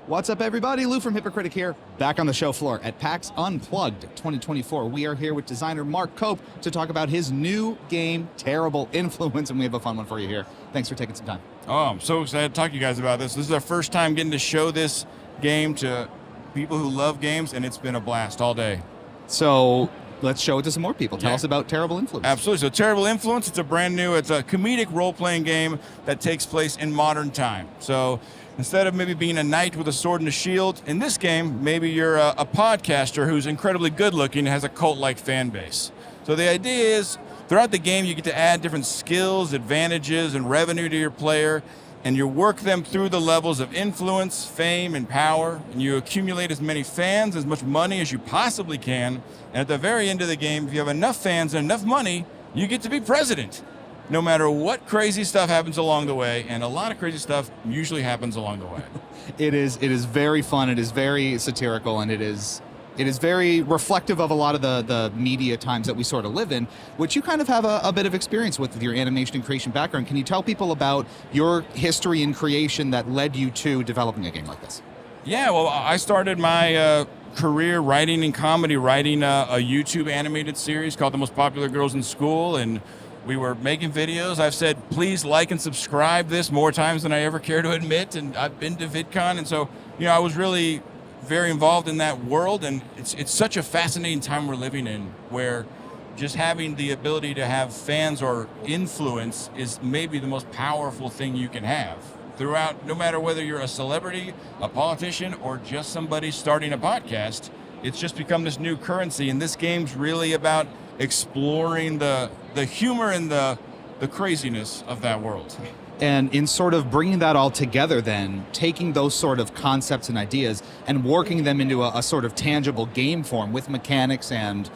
What's up, everybody? Lou from Hypocritic here, back on the show floor at PAX Unplugged 2024. We are here with designer Mark Cope to talk about his new game, Terrible Influence, and we have a fun one for you here. Thanks for taking some time. Oh, I'm so excited to talk to you guys about this. This is our first time getting to show this game to people who love games, and it's been a blast all day. So let's show it to some more people. Tell us about Terrible Influence. Absolutely. So Terrible Influence, it's a comedic role-playing game that takes place in modern time. So instead of maybe being a knight with a sword and a shield, in this game, maybe you're a podcaster who's incredibly good-looking and has a cult-like fan base. So the idea is, throughout the game, you get to add different skills, advantages, and revenue to your player, and you work them through the levels of influence, fame, and power, and you accumulate as many fans, as much money as you possibly can, and at the very end of the game, if you have enough fans and enough money, you get to be president, no matter what crazy stuff happens along the way, and a lot of crazy stuff usually happens along the way. It is very fun, it is very satirical, and it is very reflective of a lot of the media times that we sort of live in, which you kind of have a bit of experience with your animation and creation background. Can you tell people about your history in creation that led you to developing a game like this? Yeah, well, I started my career writing and comedy, writing a YouTube animated series called The Most Popular Girls in School, and we were making videos. I've said, please like and subscribe this more times than I ever care to admit, and I've been to VidCon, and so, I was really very involved in that world, and it's such a fascinating time we're living in, where just having the ability to have fans or influence is maybe the most powerful thing you can have throughout, no matter whether you're a celebrity, a politician, or just somebody starting a podcast. It's just become this new currency, and this game's really about exploring the humor and the craziness of that world. And in sort of bringing that all together then, taking those sort of concepts and ideas and working them into a sort of tangible game form with mechanics and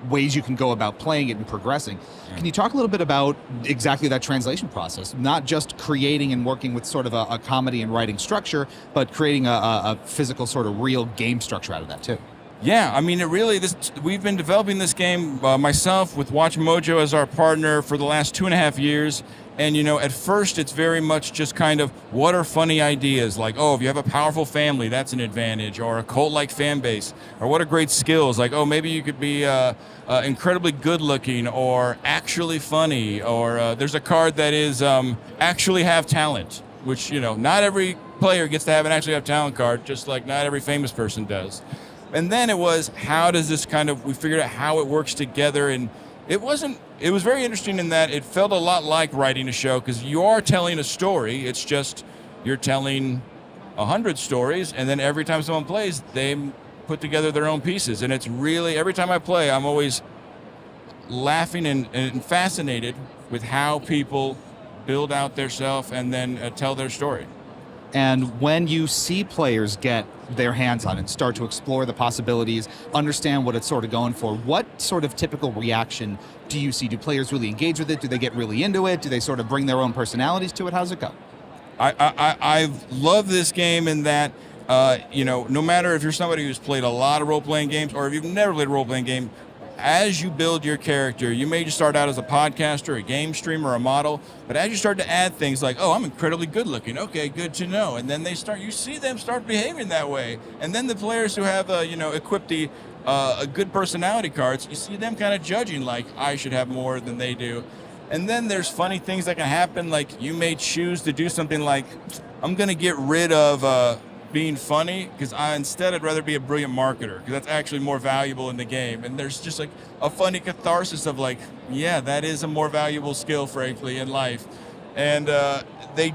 ways you can go about playing it and progressing. Can you talk a little bit about exactly that translation process? Not just creating and working with sort of a comedy and writing structure, but creating a physical sort of real game structure out of that too. Yeah, I mean, we've been developing this game, myself with WatchMojo as our partner for the last 2.5 years. And, at first it's very much just kind of, what are funny ideas? Like, oh, if you have a powerful family, that's an advantage, or a cult-like fan base. Or what are great skills? Like, oh, maybe you could be incredibly good-looking or actually funny. Or there's a card that is actually have talent, which, not every player gets to have an actually have talent card, just like not every famous person does. And then it was, we figured out how it works together, and it was very interesting in that it felt a lot like writing a show, because you are telling a story. It's just you're telling 100 stories, and then every time someone plays, they put together their own pieces. And it's really, every time I play, I'm always laughing and fascinated with how people build out their self and then tell their story. And when you see players get their hands on it and start to explore the possibilities, understand what it's sort of going for, what sort of typical reaction do you see? Do players really engage with it? Do they get really into it? Do they sort of bring their own personalities to it? How's it go? I love this game in that, no matter if you're somebody who's played a lot of role-playing games or if you've never played a role-playing game, as you build your character, you may just start out as a podcaster, a game streamer, a model, but as you start to add things like, oh, I'm incredibly good looking, okay, good to know, and then you see them start behaving that way, and then the players who have, equipped the good personality cards, you see them kind of judging, like, I should have more than they do. And then there's funny things that can happen, like you may choose to do something like, I'm going to get rid of being funny, because I'd rather be a brilliant marketer, because that's actually more valuable in the game. And there's just like a funny catharsis of like, yeah, that is a more valuable skill, frankly, in life. And they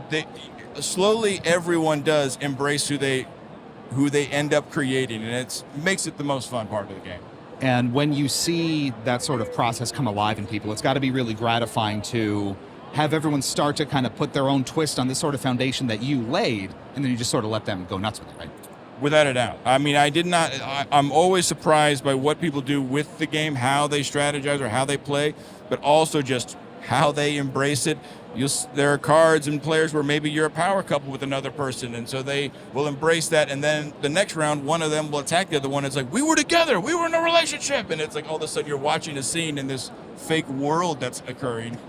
slowly, everyone does embrace who they end up creating, and it makes it the most fun part of the game. And when you see that sort of process come alive in people, it's got to be really gratifying to have everyone start to kind of put their own twist on this sort of foundation that you laid, and then you just sort of let them go nuts with it, right? Without a doubt. I mean, I'm always surprised by what people do with the game, how they strategize or how they play, but also just how they embrace it. There are cards and players where maybe you're a power couple with another person, and so they will embrace that, and then the next round, one of them will attack the other one. It's like, we were together, we were in a relationship, and it's like all of a sudden you're watching a scene in this fake world that's occurring.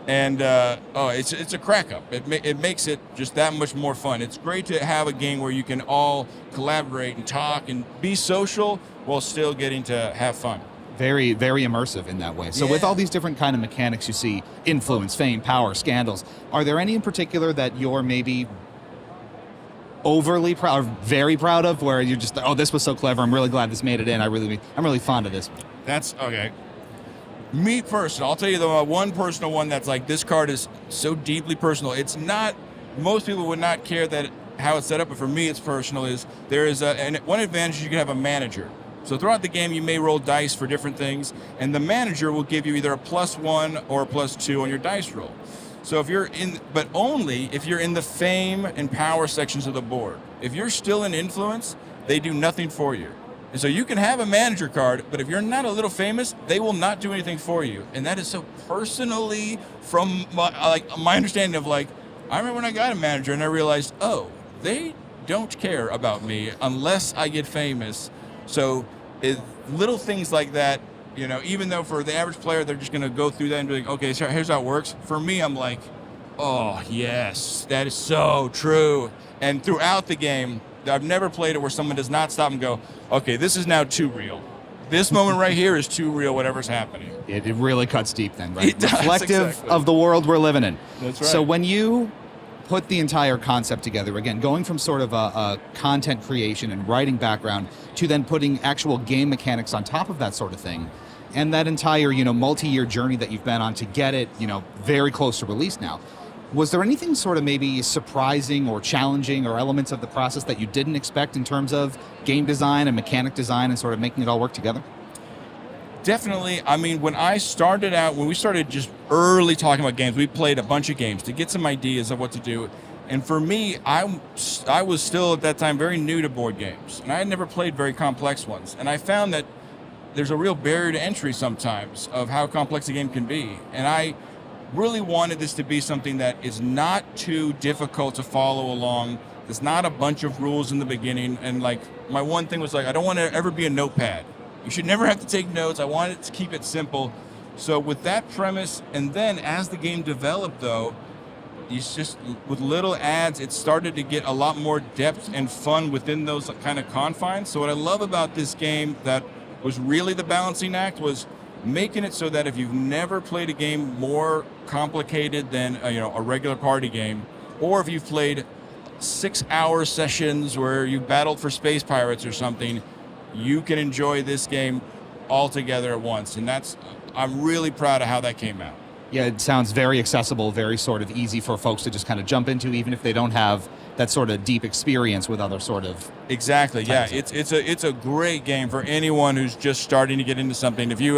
And it's a crack up. It makes it just that much more fun. It's great to have a game where you can all collaborate and talk and be social while still getting to have fun. Very, very immersive in that way. So with all these different kind of mechanics you see, influence, fame, power, scandals, are there any in particular that you're maybe overly proud, or very proud of, where you're just, oh, this was so clever, I'm really glad this made it in, I'm really fond of this? That's okay. Me personal, I'll tell you the one personal one that's like, this card is so deeply personal. It's not, most people would not care that how it's set up, but for me it's personal, is there is one advantage: you can have a manager. So throughout the game you may roll dice for different things, and the manager will give you either a +1 or a +2 on your dice roll. So if you're in, but only if you're in the fame and power sections of the board. If you're still in influence, they do nothing for you. And so you can have a manager card, but if you're not a little famous, they will not do anything for you. And that is so personally from my understanding of, like, I remember when I got a manager and I realized, oh, they don't care about me unless I get famous. So little things like that, you know, even though for the average player, they're just going to go through that and be like, okay, so here's how it works. For me, I'm like, oh, yes, that is so true. And throughout the game, I've never played it where someone does not stop and go, okay, this is now too real. This moment right here is too real, whatever's happening. It really cuts deep then, right? It does, Reflective exactly. of the world we're living in. That's right. So when you put the entire concept together, again, going from sort of a content creation and writing background to then putting actual game mechanics on top of that sort of thing, and that entire, you know, multi-year journey that you've been on to get it, you know, very close to release now, was there anything sort of maybe surprising or challenging or elements of the process that you didn't expect in terms of game design and mechanic design and sort of making it all work together? Definitely. I mean, when we started just early talking about games, we played a bunch of games to get some ideas of what to do. And for me, I was still at that time very new to board games, and I had never played very complex ones. And I found that there's a real barrier to entry sometimes of how complex a game can be. And I really wanted this to be something that is not too difficult to follow along. There's not a bunch of rules in the beginning. And like, my one thing was like, I don't want to ever be a notepad. You should never have to take notes. I wanted to keep it simple. So with that premise, and then as the game developed though, it's just with little adds, it started to get a lot more depth and fun within those kind of confines. So what I love about this game that was really the balancing act was making it so that if you've never played a game more complicated than a regular party game, or if you've played 6-hour sessions where you battled for space pirates or something, you can enjoy this game all together at once. And I'm really proud of how that came out. Yeah, it sounds very accessible, very sort of easy for folks to just kind of jump into, even if they don't have that sort of deep experience with other sort of... Exactly, yeah. It's a great game for anyone who's just starting to get into something. If you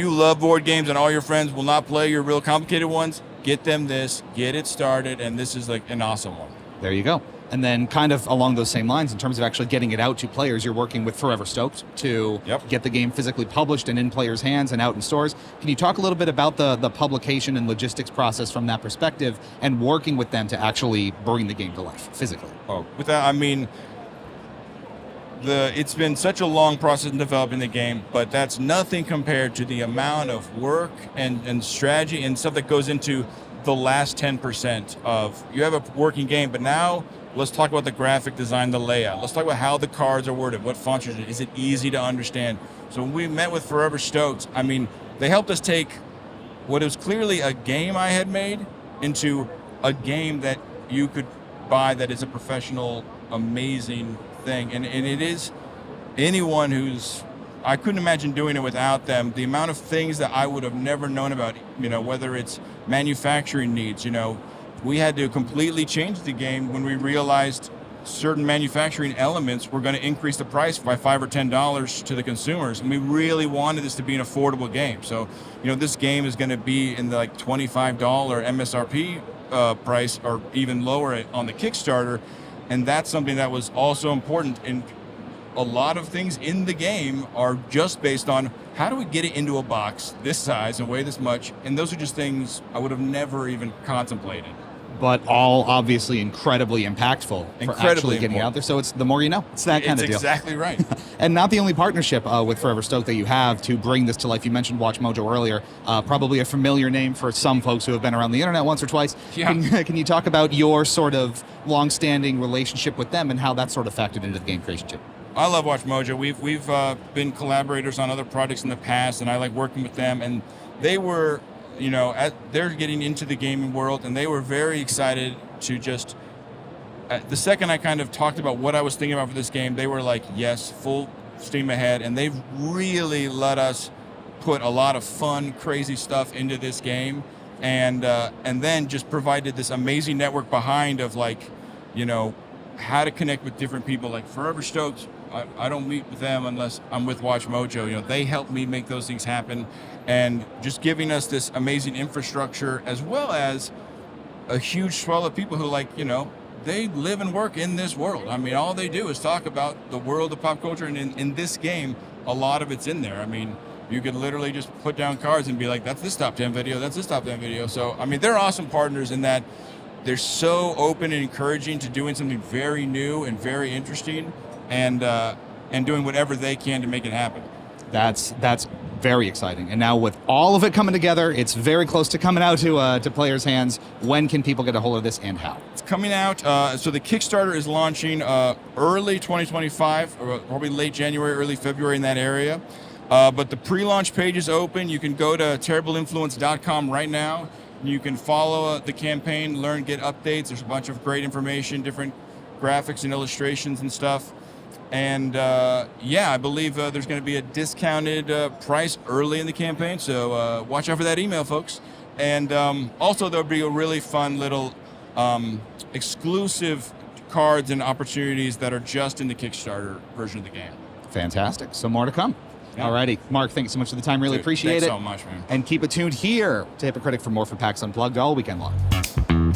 love board games and all your friends will not play your real complicated ones, get them this, get it started, and this is like an awesome one. There you go. And then kind of along those same lines, in terms of actually getting it out to players, you're working with Forever Stoked to get the game physically published and in players' hands and out in stores. Can you talk a little bit about the publication and logistics process from that perspective and working with them to actually bring the game to life physically? Oh, with that, I mean, it's been such a long process in developing the game, but that's nothing compared to the amount of work and strategy and stuff that goes into the last 10% of, you have a working game, but now let's talk about the graphic design, the layout. Let's talk about how the cards are worded, what fonts are, is it easy to understand? So when we met with Forever Stoked, I mean, they helped us take what was clearly a game I had made into a game that you could buy that is a professional, amazing thing. And it is anyone I couldn't imagine doing it without them. The amount of things that I would have never known about, whether it's manufacturing needs, we had to completely change the game when we realized certain manufacturing elements were going to increase the price by $5 or $10 to the consumers. And we really wanted this to be an affordable game. So, this game is going to be in the like $25 MSRP price or even lower on the Kickstarter. And that's something that was also important. And a lot of things in the game are just based on how do we get it into a box this size and weigh this much. And those are just things I would have never even contemplated. but all obviously incredibly impactful for Incredibly actually getting important. out there. So it's the more you know. It's that kind of deal. Exactly right. And not the only partnership with Forever Stoked that you have to bring this to life. You mentioned WatchMojo earlier, probably a familiar name for some folks who have been around the internet once or twice. Yeah. Can you talk about your sort of long-standing relationship with them and how that sort of factored into the game creation too? I love WatchMojo. We've been collaborators on other projects in the past, and I like working with them. And they were, they're getting into the gaming world, and they were very excited to just. The second I kind of talked about what I was thinking about for this game, they were like, yes, full steam ahead, and they've really let us put a lot of fun, crazy stuff into this game, and then just provided this amazing network behind of how to connect with different people. Like Forever Stoked, I don't meet with them unless I'm with WatchMojo. They help me make those things happen, and just giving us this amazing infrastructure as well as a huge swell of people who they live and work in this world. I mean, all they do is talk about the world of pop culture, and in this game, a lot of it's in there. I mean, you could literally just put down cards and be like, that's this top 10 video, that's this top 10 video. So, I mean, they're awesome partners in that they're so open and encouraging to doing something very new and very interesting, and doing whatever they can to make it happen. That's very exciting. And now with all of it coming together, it's very close to coming out to players' hands. When can people get a hold of this and how? It's coming out, so the Kickstarter is launching early 2025, or probably late January, early February in that area. But the pre-launch page is open. You can go to terribleinfluence.com right now. You can follow the campaign, get updates. There's a bunch of great information, different graphics and illustrations and stuff. And I believe there's going to be a discounted price early in the campaign, so watch out for that email, folks. And also there'll be a really fun little exclusive cards and opportunities that are just in the Kickstarter version of the game. Fantastic. So more to come. Yeah. Alrighty. Mark, thanks so much for the time. Really appreciate it. Thanks so much, man. And keep it tuned here to Hypocritic for more for PAX Unplugged all weekend long.